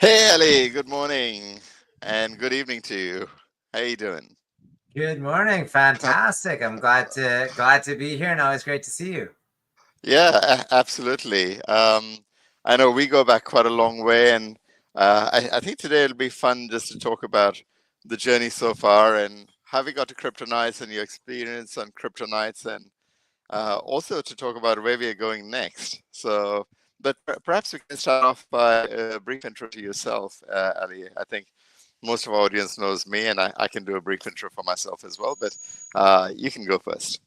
Hey Ali, good morning and good evening to you. How you doing? Good morning. Fantastic. I'm glad to be here and always great to see you. Yeah, absolutely. I know we go back quite a long way, and I think today it'll be fun just to talk about the journey so far and how we got to CryptoKnights and your experience on CryptoKnights, and also to talk about where we are going next. So, but perhaps we can start off by a brief intro to yourself, Ali. I think most of our audience knows me, and I can do a brief intro for myself as well, but you can go first.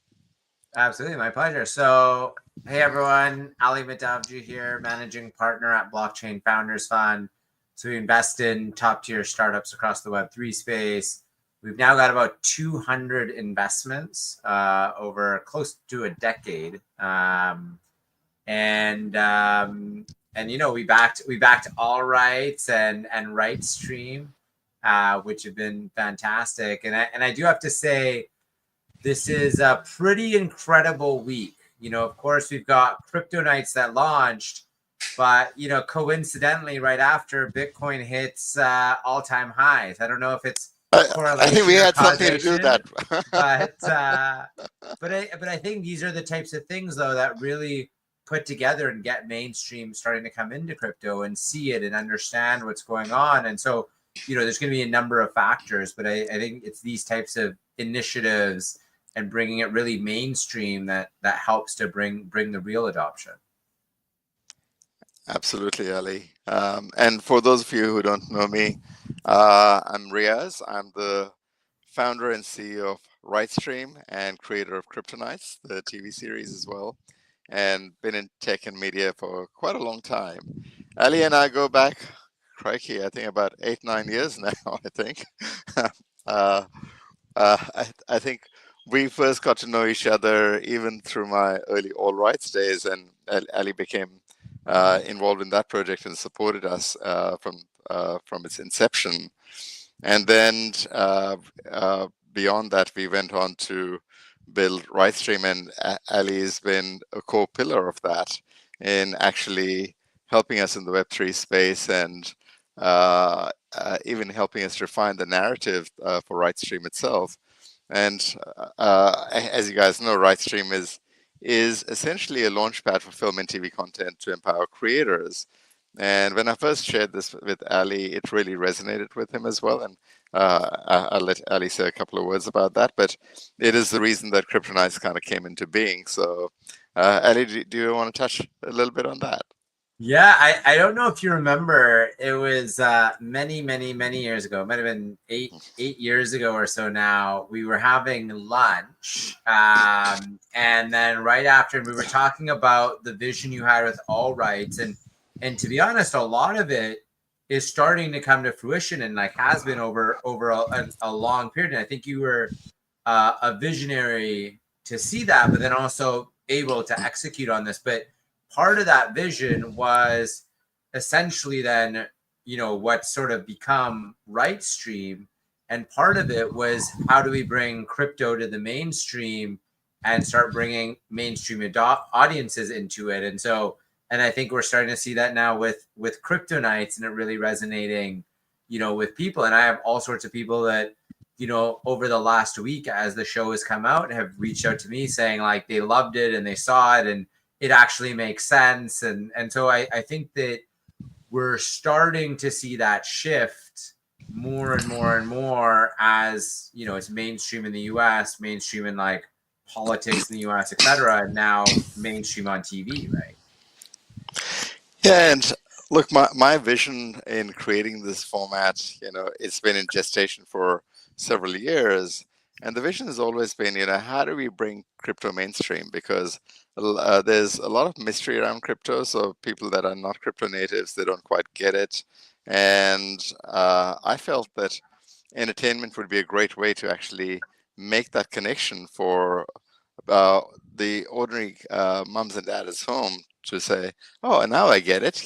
Absolutely, my pleasure. So, hey everyone, Aly Madhavji here, managing partner at Blockchain Founders Fund. So we invest in top tier startups across the Web3 space. We've now got about 200 investments over close to a decade, and we backed All Rights and Rightstream, which have been fantastic. And I do have to say, this is a pretty incredible week. Of course, we've got CryptoKnights that launched, but coincidentally, right after Bitcoin hits all-time highs. I don't know if it's I think we correlation or had something to do with causation, that. but I think these are the types of things though that really put together and get mainstream starting to come into crypto and see it and understand what's going on. And so, there's going to be a number of factors, but I think it's these types of initiatives and bringing it really mainstream that helps to bring the real adoption. Absolutely, Ali. And for those of you who don't know me, I'm Riaz. I'm the founder and CEO of Rightstream and creator of CryptoKnights, the TV series as well, and been in tech and media for quite a long time. Ali and I go back, crikey, I think about 8, 9 years now, I think. uh, I think we first got to know each other even through my early All Rights days, and Ali became involved in that project and supported us from its inception. And then beyond that, we went on to build Rightstream, and Ali has been a core pillar of that in actually helping us in the Web3 space and even helping us refine the narrative for Rightstream itself. And as you guys know, Rightstream is essentially a launchpad for film and TV content to empower creators. And when I first shared this with Ali, it really resonated with him as well. And I'll let Ali say a couple of words about that. But it is the reason that CryptoKnights kind of came into being. So, Ali, do you want to touch a little bit on that? Yeah, I don't know if you remember, it was many years ago. It might have been eight years ago or so now. We were having lunch, and then right after we were talking about the vision you had with All Rights, and to be honest, a lot of it is starting to come to fruition and like has been over a long period. And I think you were a visionary to see that, but then also able to execute on this. But part of that vision was essentially then, what sort of become Rightstream. And part of it was how do we bring crypto to the mainstream and start bringing mainstream audiences into it. And I think we're starting to see that now with CryptoKnights and it really resonating, with people. And I have all sorts of people that, over the last week as the show has come out have reached out to me saying like they loved it and they saw it and it actually makes sense. And so I think that we're starting to see that shift more and more and more as, it's mainstream in the US, mainstream in like politics in the US, et cetera, and now mainstream on TV, right? Yeah, and look, my vision in creating this format, it's been in gestation for several years. And the vision has always been, how do we bring crypto mainstream? Because there's a lot of mystery around crypto. So people that are not crypto natives, they don't quite get it. And I felt that entertainment would be a great way to actually make that connection for uh, the ordinary mums and dads home to say, oh, and now I get it.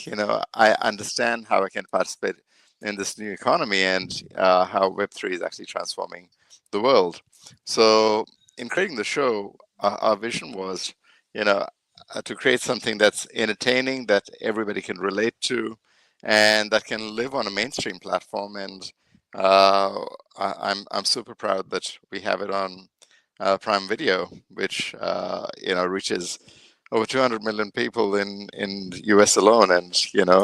I understand how I can participate in this new economy and how Web3 is actually transforming the world. So, in creating the show, our vision was, to create something that's entertaining, that everybody can relate to, and that can live on a mainstream platform. And uh, I'm super proud that we have it on Prime Video, which reaches over 200 million people in US alone, and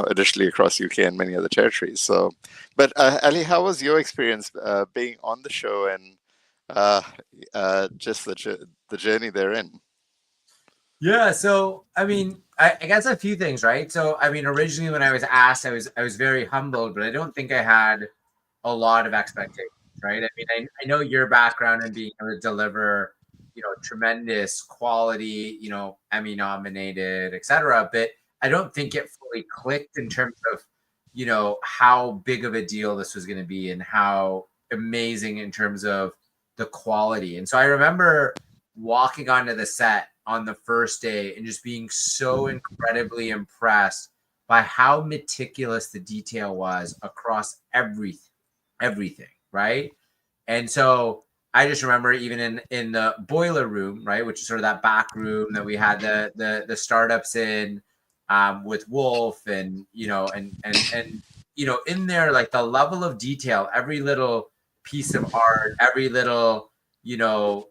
additionally across UK and many other territories. So, but Ali, how was your experience being on the show and uh, just the journey therein? Yeah, so I mean, I guess a few things, right? So I mean, originally when I was asked, I was very humbled, but I don't think I had a lot of expectations, right? I mean, I know your background and being able to deliver, tremendous quality, Emmy nominated, etc. But I don't think it fully clicked in terms of, how big of a deal this was going to be and how amazing in terms of the quality. And so I remember walking onto the set on the first day and just being so incredibly impressed by how meticulous the detail was across everything, right? And so I just remember even in the boiler room, right, which is sort of that back room that we had the startups in, with Wolf, and in there, like the level of detail, every little piece of art, every little you know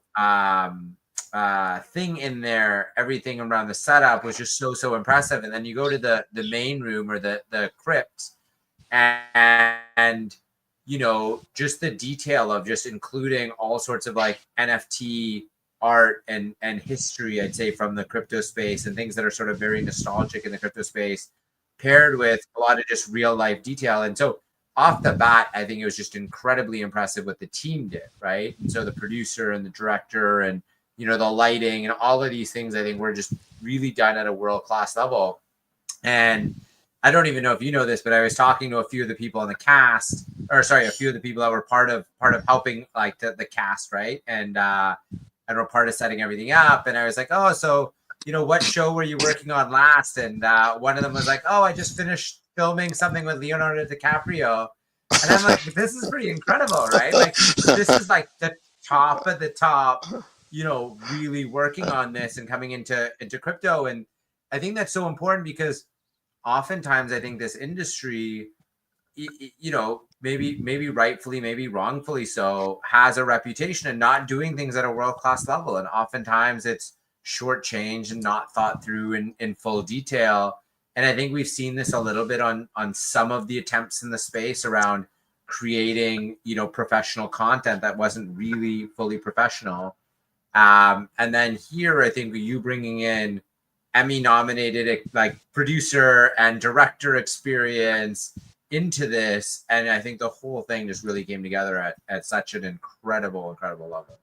thing in there, everything around the setup was just so impressive. And then you go to the main room, or the crypt, and just the detail of just including all sorts of like NFT art and history, I'd say, from the crypto space, and things that are sort of very nostalgic in the crypto space, paired with a lot of just real life detail. And so off the bat, I think it was just incredibly impressive what the team did, right? And so the producer and the director, and the lighting and all of these things, I think were just really done at a world class level. And I don't even know if you know this, but I was talking to a few of the people on the cast, or sorry, a few of the people that were part of helping, like the cast, right? And were part of setting everything up. And I was like, oh, so what show were you working on last? And one of them was like, oh, I just finished filming something with Leonardo DiCaprio. And I'm like, this is pretty incredible, right? Like, this is like the top of the top, really working on this and coming into crypto. And I think that's so important because oftentimes I think this industry, maybe rightfully, maybe wrongfully so, has a reputation of not doing things at a world class level, and oftentimes it's shortchanged and not thought through in full detail. And I think we've seen this a little bit on some of the attempts in the space around creating professional content that wasn't really fully professional. And then here, I think you bringing in Emmy nominated like producer and director experience into this, and I think the whole thing just really came together at such an incredible level.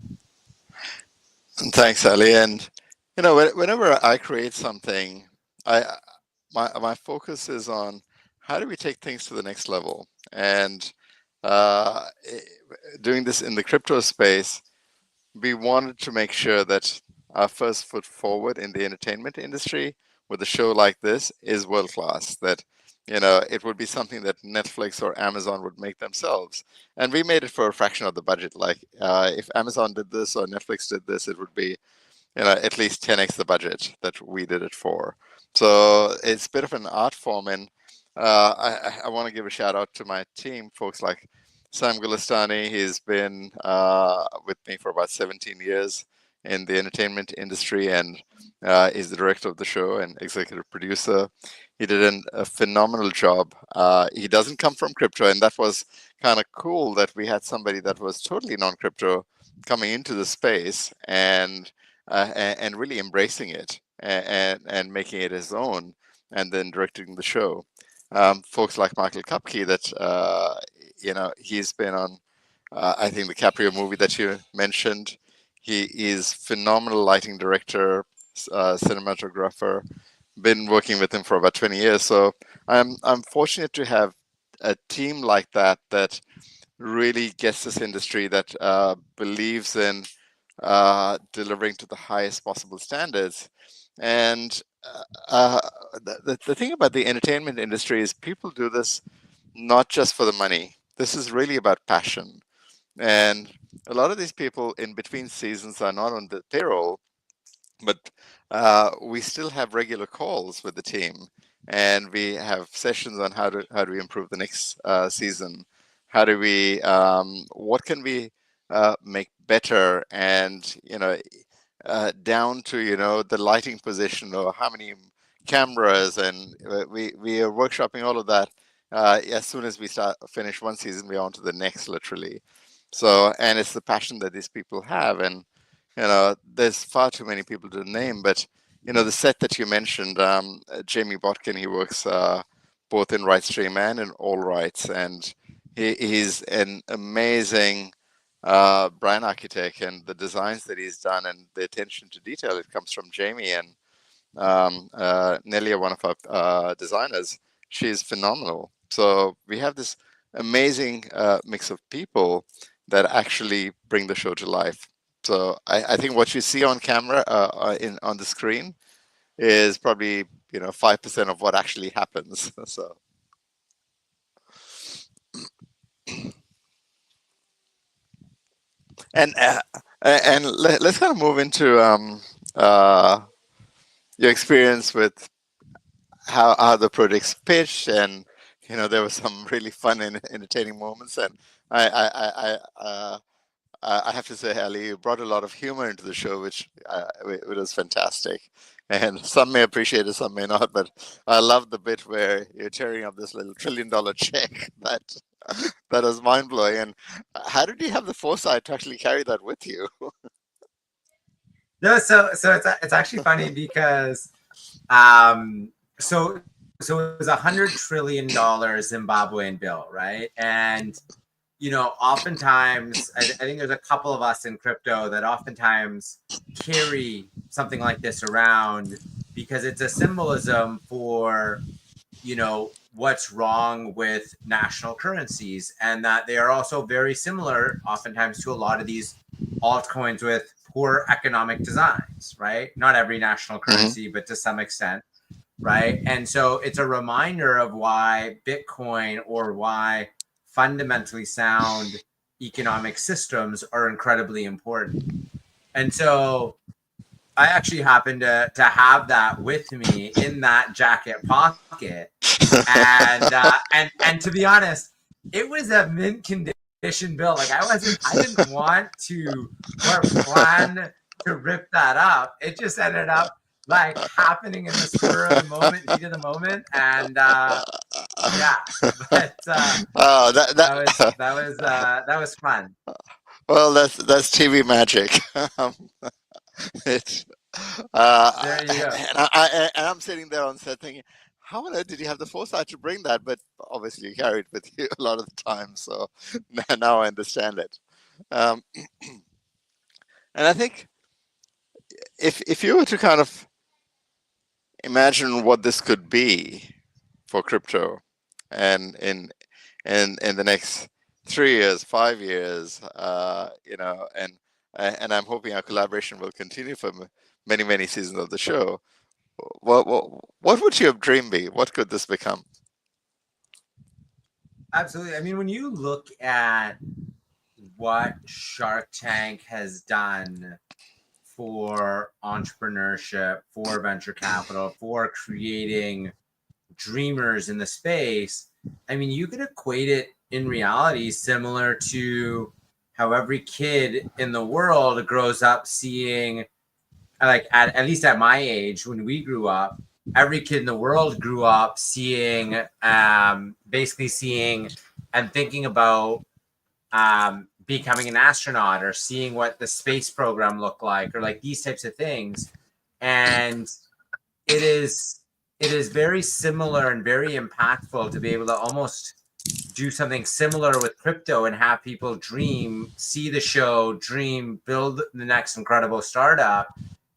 And thanks, Ali. And whenever I create something, I my focus is on how do we take things to the next level. And uh, i- doing this in the crypto space, we wanted to make sure that our first foot forward in the entertainment industry with a show like this is world class. That it would be something that Netflix or Amazon would make themselves, and we made it for a fraction of the budget. Like if Amazon did this or Netflix did this, it would be at least 10x the budget that we did it for. So it's a bit of an art form, and I want to give a shout out to my team, folks like Sam Gulistani. He's been with me for about 17 years in the entertainment industry, and is the director of the show and executive producer. He did a phenomenal job. He doesn't come from crypto, and that was kind of cool that we had somebody that was totally non-crypto coming into the space and really embracing it and making it his own, and then directing the show. Folks like Michael Kupke, that he's been on, I think, the Caprio movie that you mentioned. He is phenomenal lighting director, cinematographer. Been working with him for about 20 years, so I'm fortunate to have a team like that that really gets this industry, that believes in delivering to the highest possible standards. And the thing about the entertainment industry is people do this not just for the money. This is really about passion. And a lot of these people in between seasons are not on the payroll, but we still have regular calls with the team. and we have sessions on how do we improve the next season. How do we what can we make better, and down to the lighting position or how many cameras, and we are workshopping all of that. As soon as we finish one season, we're on to the next, literally. So, and it's the passion that these people have, and there's far too many people to name, but the set that you mentioned, Jamie Botkin, he works both in Rightstream and in All Rights, and he's an amazing brand architect, and the designs that he's done and the attention to detail, it comes from Jamie. And Nelia, one of our designers, she's phenomenal. So we have this amazing mix of people that actually bring the show to life. So I think what you see on camera, on the screen, is probably 5% of what actually happens. So. And let's kind of move into your experience with how the project's pitched, and there were some really fun and entertaining moments, and I have to say, Ali, you brought a lot of humor into the show, which it was fantastic. And some may appreciate it, some may not. But I love the bit where you're tearing up this little $1 trillion check. That was mind blowing. And how did you have the foresight to actually carry that with you? No, so it's actually funny because so it was $100 trillion Zimbabwean bill, right? And oftentimes I think there's a couple of us in crypto that oftentimes carry something like this around because it's a symbolism for what's wrong with national currencies, and that they are also very similar oftentimes to a lot of these altcoins with poor economic designs, right? Not every national currency, but to some extent, right? And so it's a reminder of why Bitcoin, or why fundamentally sound economic systems are incredibly important. And so I actually happen to have that with me in that jacket pocket. And to be honest, it was a mint condition bill. Like I didn't want to or plan to rip that up. It just ended up like happening in the spur of the moment, heat of the moment, and yeah. But Oh, that was fun. well, that's TV magic. It, There you go. and I'm sitting there on set thinking, how on earth did you have the foresight to bring that? But obviously, you carry it with you a lot of the time. So now I understand it. Um, and I think if you were to kind of imagine what this could be for crypto, and in the next 3 years, 5 years, and I'm hoping our collaboration will continue for many, many seasons of the show. What would your dream be? What could this become? Absolutely. I mean, when you look at what Shark Tank has done for entrepreneurship, for venture capital, for creating dreamers in the space, I mean, you could equate it in reality similar to how every kid in the world grows up seeing, like at least at my age, when we grew up, every kid in the world grew up seeing, basically seeing and thinking about becoming an astronaut, or seeing what the space program looked like, or like these types of things. And it is very similar and very impactful to be able to almost do something similar with crypto and have people dream, see the show, dream, build the next incredible startup.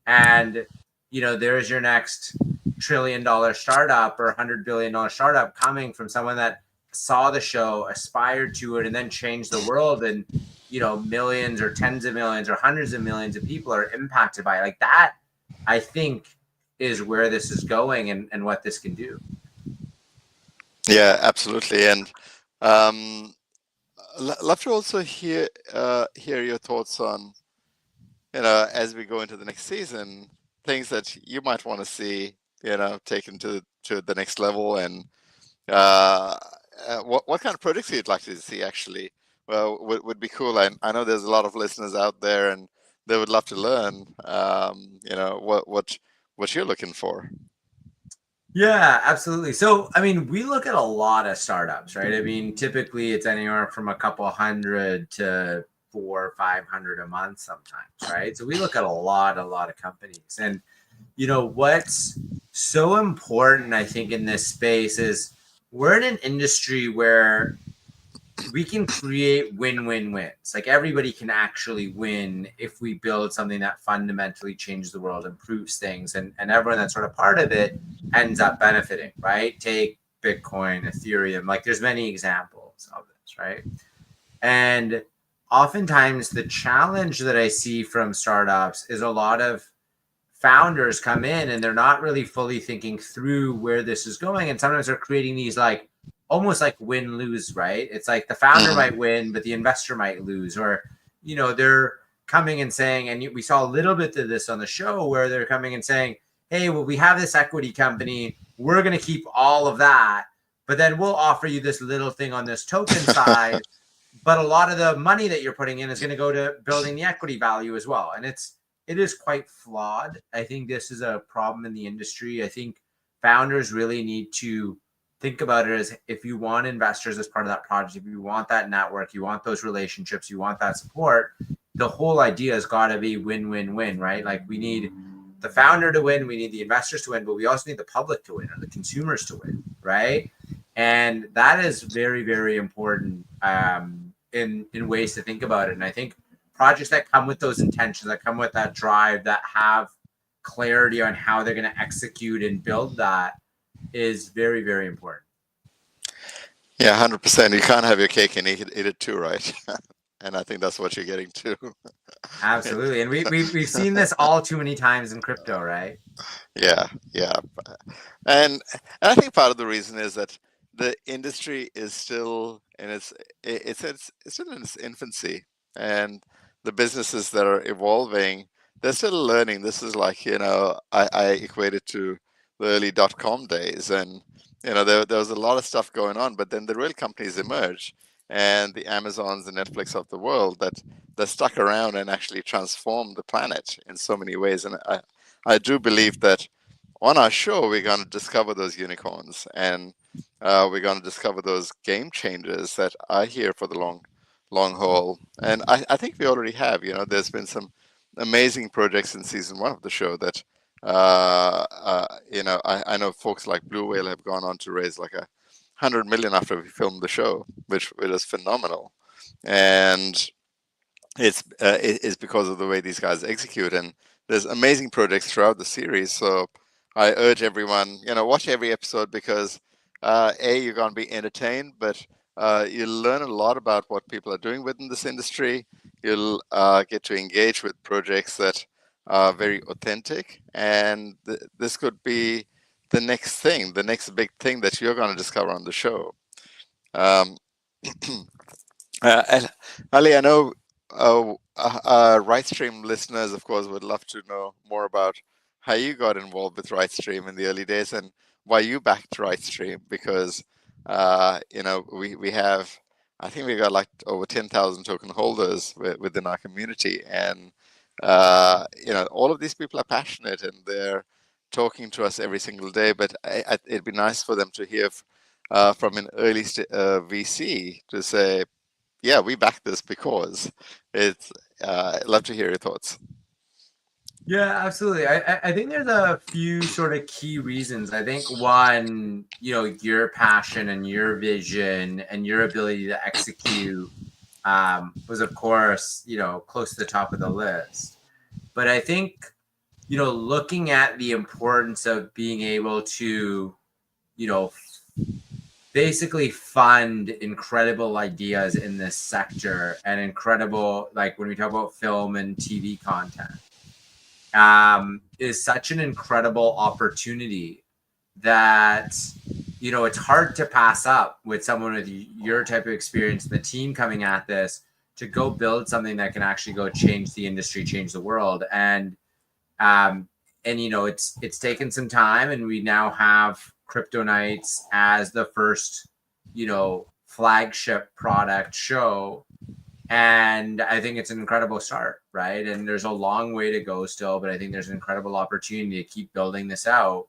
And there's your next $1 trillion startup or $100 billion startup coming from someone that saw the show, aspired to it, and then changed the world. And millions or tens of millions or hundreds of millions of people are impacted by it. Like that, I think, is where this is going, and what this can do. Yeah, absolutely. And love to also hear your thoughts on, as we go into the next season, things that you might want to see taken to the next level? And uh, what kind of projects you'd like to see actually? Well, would be cool. I know there's a lot of listeners out there, and they would love to learn. What you're looking for. Yeah, absolutely. So, I mean, we look at a lot of startups, right? I mean, typically it's anywhere from a couple hundred to 400 or 500 a month sometimes, right? So we look at a lot of companies. And, what's so important, I think, in this space is we're in an industry where we can create win-win-wins. Like everybody can actually win if we build something that fundamentally changes the world, improves things, and everyone that's sort of part of it ends up benefiting, right? Take Bitcoin, Ethereum, like there's many examples of this, right? And oftentimes the challenge that I see from startups is a lot of founders come in and they're not really fully thinking through where this is going. And sometimes they're creating these like almost like win lose, right? It's like the founder might Hmm. win, but the investor might lose, or, they're coming and saying, and we saw a little bit of this on the show where they're coming and saying, hey, well, we have this equity company. We're going to keep all of that, but then we'll offer you this little thing on this token side. But a lot of the money that you're putting in is going to go to building the equity value as well. And it is quite flawed. I think this is a problem in the industry. I think founders really need to think about it as if you want investors as part of that project, if you want that network, you want those relationships, you want that support, the whole idea has got to be win-win-win, right? Like we need the founder to win, we need the investors to win, but we also need the public to win or the consumers to win, right? And that is very, very important in ways to think about it. And I think projects that come with those intentions, that come with that drive, that have clarity on how they're going to execute and build that is very, very important. Yeah, 100%. You can't have your cake and eat it too, right? And I think that's what you're getting to. Absolutely. And we've seen this all too many times in crypto, right? Yeah, yeah. And I think part of the reason is that the industry is still in it's still in its infancy, and the businesses that are evolving, they're still learning. This is like, I equate it to the early dot-com days, and there was a lot of stuff going on, but then the real companies emerge, and the Amazons and Netflix of the world that stuck around and actually transformed the planet in so many ways. And I do believe that on our show, we're going to discover those unicorns, and we're going to discover those game changers that are here for the long haul. And I think we already have. There's been some amazing projects in season one of the show that, I know folks like Blue Whale have gone on to raise like 100 million after we filmed the show, which was phenomenal. And it's because of the way these guys execute, and there's amazing projects throughout the series. So I urge everyone, watch every episode, because you're going to be entertained, but you'll learn a lot about what people are doing within this industry. You'll get to engage with projects that are very authentic, and this could be the next thing, the next big thing that you're going to discover on the show. um, and Ali, I know RightStream listeners, of course, would love to know more about how you got involved with RightStream in the early days, and why you backed RightStream, because we have, I think we got like over 10,000 token holders within our community, and all of these people are passionate, and they're talking to us every single day. But it'd be nice for them to hear from an early VC to say, yeah, we back this because it's. I'd love to hear your thoughts. Yeah, absolutely. I think there's a few sort of key reasons. I think one, your passion and your vision and your ability to execute was, of course, close to the top of the list. But I think, looking at the importance of being able to, you know, basically fund incredible ideas in this sector and incredible, like when we talk about film and TV content, is such an incredible opportunity that it's hard to pass up with someone with your type of experience, the team coming at this to go build something that can actually go change the industry, change the world. And you know, it's taken some time, and we now have CryptoKnights as the first, you know, flagship product show. And I think it's an incredible start, right? And there's a long way to go still, but I think there's an incredible opportunity to keep building this out.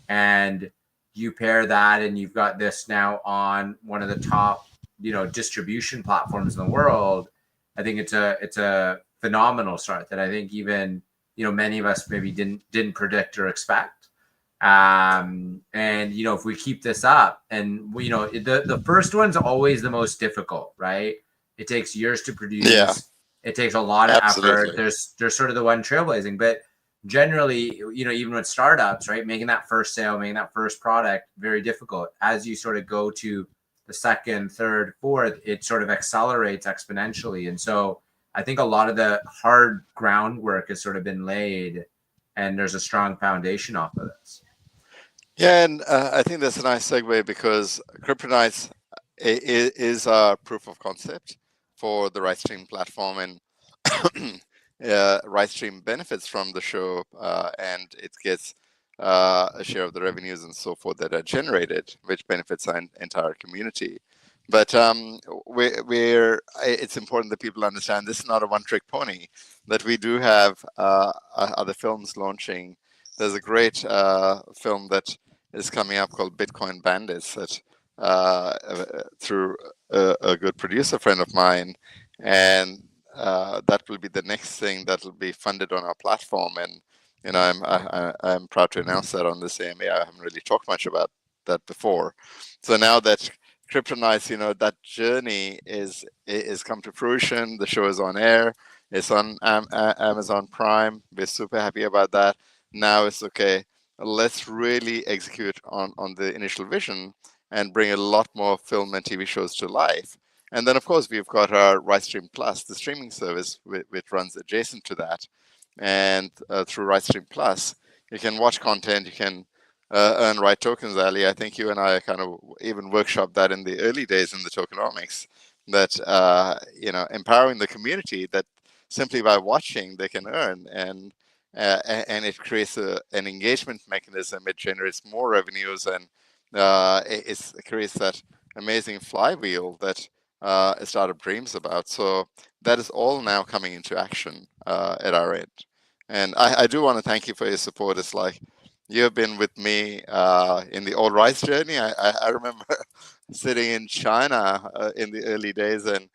And you pair that, and you've got this now on one of the top, you know, distribution platforms in the world. I think it's a phenomenal start that I think even, you know, many of us maybe didn't predict or expect. And you know, if we keep this up, and you know, the first one's always the most difficult, right? It takes years to Yeah, produce. It takes a lot of effort. absolutely. There's sort of the one trailblazing, but generally, you know, even with startups, right, making that first sale, making that first product, very difficult. As you sort of go to the second, third, fourth, it sort of accelerates exponentially. And so I think a lot of the hard groundwork has sort of been laid, and there's a strong foundation off of this. Yeah, and I think that's a nice segue because CryptoKnights is a proof of concept for the RightStream platform, and RightStream benefits from the show, and it gets a share of the revenues and so forth that are generated, which benefits our entire community. But it's important that people understand this is not a one-trick pony. That we do have other films launching. There's a great film that is coming up called Bitcoin Bandits that through a good producer friend of mine, and that will be the next thing that will be funded on our platform. And you know, I'm proud to announce that on this AMA. I haven't really talked much about that before. So now that CryptoKnights, you know, that journey is come to fruition. The show is on air. It's on Amazon Prime. We're super happy about that. Now it's okay. Let's really execute on the initial vision and bring a lot more film and TV shows to life. And then, of course, we've got our RightStream Plus, the streaming service, which runs adjacent to that. And through RightStream Plus, you can watch content, you can earn right tokens, Ali. I think you and I kind of even workshopped that in the early days in the tokenomics, that, you know, empowering the community that simply by watching they can earn. And it creates an engagement mechanism. It generates more revenues, and it creates that amazing flywheel that a startup dreams about. So that is all now coming into action at our end. And I do want to thank you for your support. It's like you have been with me in the All Rights journey. I remember sitting in China in the early days, and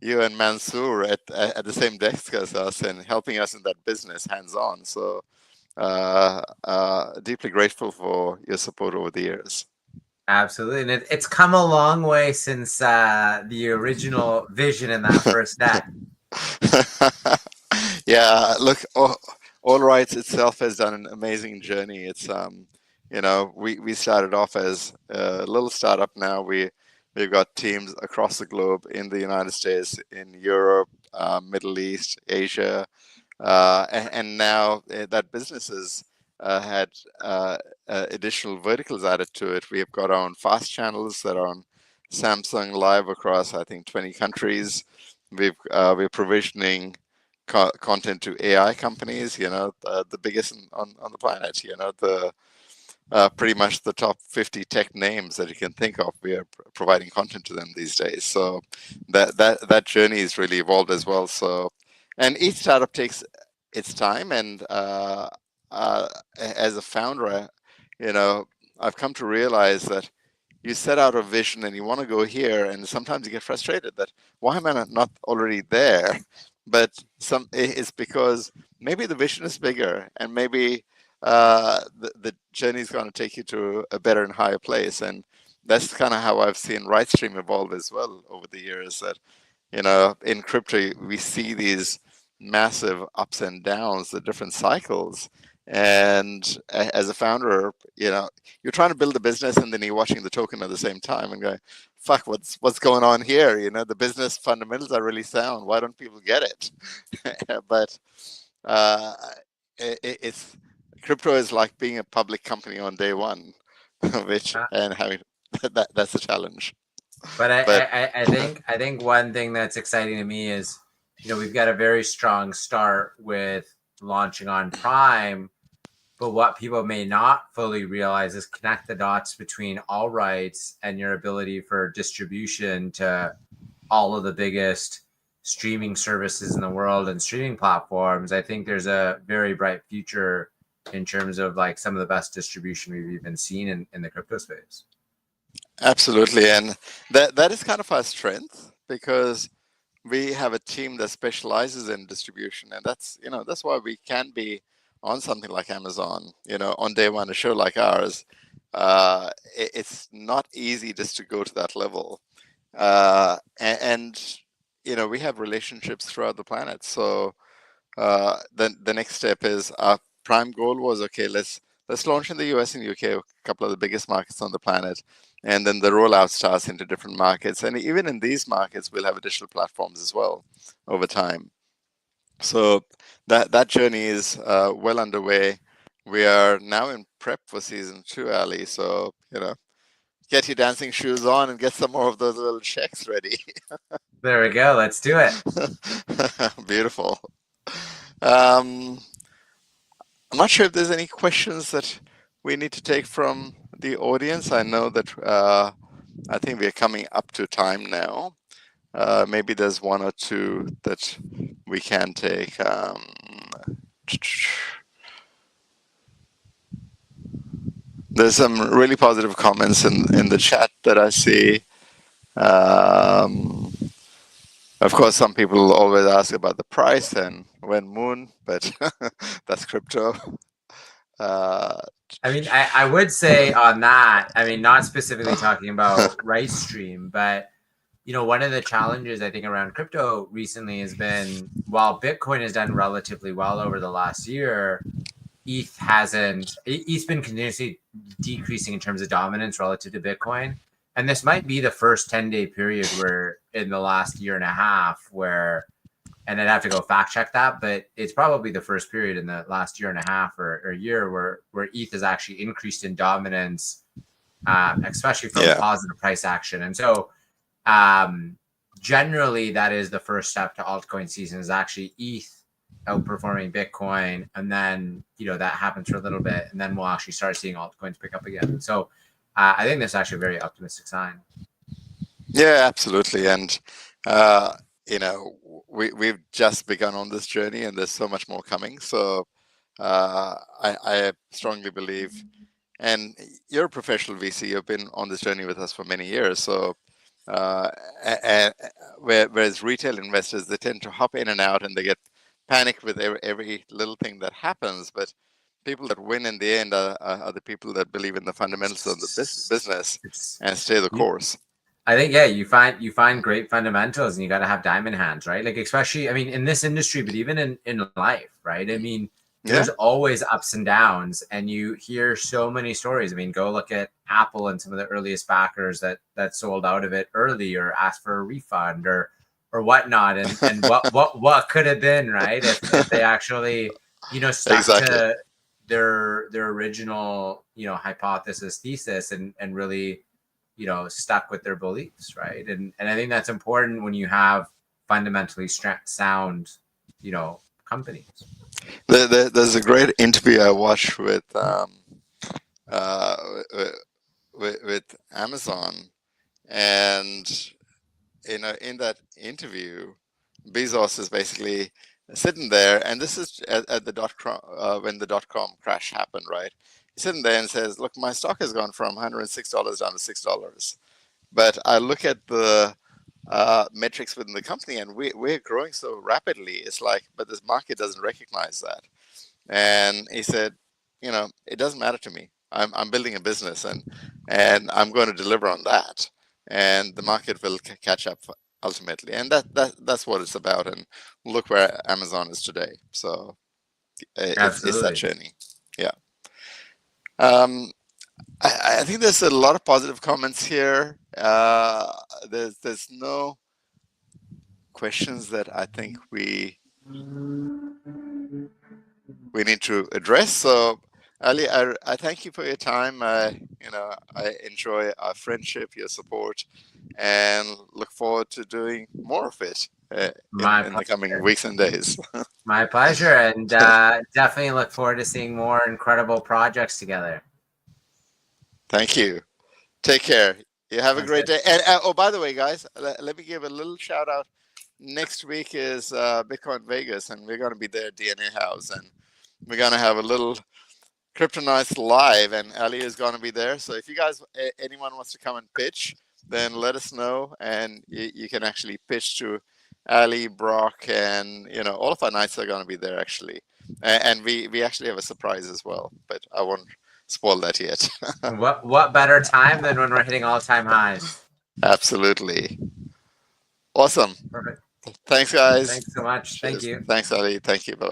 you and Mansoor at the same desk as us and helping us in that business hands on. So deeply grateful for your support over the years. Absolutely. And it's come a long way since the original vision in that first deck. Yeah, look, All Rights itself has done an amazing journey. It's you know, we started off as a little startup. Now we've got teams across the globe in the United States, in Europe, Middle East, Asia, and now that business has had additional verticals added to it. We have got our own fast channels that are on Samsung Live across, I think, 20 countries. We're provisioning content to AI companies, you know, the biggest on the planet, you know, the pretty much the top 50 tech names that you can think of. We are providing content to them these days. So that journey has really evolved as well. So, and each startup takes its time. And as a founder, you know, I've come to realize that you set out a vision and you want to go here, and sometimes you get frustrated that why am I not already there? But it's because maybe the vision is bigger, and maybe the journey is going to take you to a better and higher place. And that's kind of how I've seen RightStream evolve as well over the years. That, you know, in crypto we see these massive ups and downs, the different cycles. And as a founder, you know, you're trying to build a business and then you're watching the token at the same time and going, fuck, what's going on here? You know, the business fundamentals are really sound. Why don't people get it? But uh, it's crypto is like being a public company on day one, which and having that's a challenge. But But I think one thing that's exciting to me is, you know, we've got a very strong start with launching on Prime, But what people may not fully realize is connect the dots between all rights and your ability for distribution to all of the biggest streaming services in the world and streaming platforms. I think there's a very bright future in terms of like some of the best distribution we've even seen in the crypto space. Absolutely, and that is kind of our strength because we have a team that specializes in distribution, and that's why we can be on something like Amazon. On day one, a show like ours, it's not easy just to go to that level, and we have relationships throughout the planet. So then the next step is our prime goal was, okay, let's launch in the US and UK, a couple of the biggest markets on the planet, and then the rollout starts into different markets. And even in these markets, we'll have additional platforms as well over time. So that journey is well underway. We are now in prep for season 2, Ali. So get your dancing shoes on and get some more of those little checks ready. There we go. Let's do it. Beautiful. Um, I'm not sure if there's any questions that we need to take from the audience. I know that I think we're coming up to time now. Maybe there's one or two that we can take. There's some really positive comments in the chat that I see. Of course, some people always ask about the price and when moon, but that's crypto. I mean, I would say on that, I mean, not specifically talking about Rice Stream, but one of the challenges I think around crypto recently has been while Bitcoin has done relatively well over the last year, ETH hasn't. ETH's been continuously decreasing in terms of dominance relative to Bitcoin. And this might be the first 10-day period where in the last year and a half where, and I'd have to go fact check that, but it's probably the first period in the last year and a half or year where ETH has actually increased in dominance, especially from positive price action. And so generally that is the first step to altcoin season is actually ETH outperforming Bitcoin. And then, that happens for a little bit and then we'll actually start seeing altcoins pick up again. So I think that's actually a very optimistic sign. Yeah, absolutely. And, we've just begun on this journey and there's so much more coming. So I strongly believe, and you're a professional VC, you've been on this journey with us for many years. So, whereas retail investors, they tend to hop in and out and they get panicked with every little thing that happens. But people that win in the end are the people that believe in the fundamentals of the business and stay the course. I think, you find great fundamentals and you got to have diamond hands, right? Like, especially, I mean, in this industry, but even in life, right? I mean, there's always ups and downs and you hear so many stories. I mean, go look at Apple and some of the earliest backers that sold out of it early or asked for a refund or whatnot. And what could have been, right? If they actually, stuck to their original, hypothesis thesis and really, stuck with their beliefs, right? And I think that's important when you have fundamentally sound, companies. There's a great interview I watched with Amazon, and in that interview, Bezos is basically sitting there, and this is at the .com when the .com crash happened, right? He's sitting there and says, "Look, my stock has gone from $106 down to $6, but I look at the metrics within the company, and we're growing so rapidly. It's like, but this market doesn't recognize that." And he said, "It doesn't matter to me. I'm building a business, and I'm going to deliver on that, and the market will catch up ultimately." And that's what it's about. And look where Amazon is today. So it's that journey. Yeah. I think there's a lot of positive comments here. There's no questions that I think we need to address. So, Ali, I thank you for your time. I enjoy our friendship, your support, and look forward to doing more of it. in the coming weeks and days. My pleasure, and definitely look forward to seeing more incredible projects together. Thank you. Take care. You have a Sounds great good. day. And oh, by the way, guys, let me give a little shout out. Next week is Bitcoin Vegas, and we're going to be there at DNA House, and we're going to have a little CryptoKnights live, and Ali is going to be there. So if you guys, anyone wants to come and pitch, then let us know, and you can actually pitch to Ali, Brock, and all of our knights are going to be there actually, and we actually have a surprise as well, but I won't spoil that yet. What better time than when we're hitting all-time highs? Absolutely. Awesome. Perfect. Thanks, guys. Thanks so much. Thank Cheers. you. Thanks, Ali. Thank you. Bye.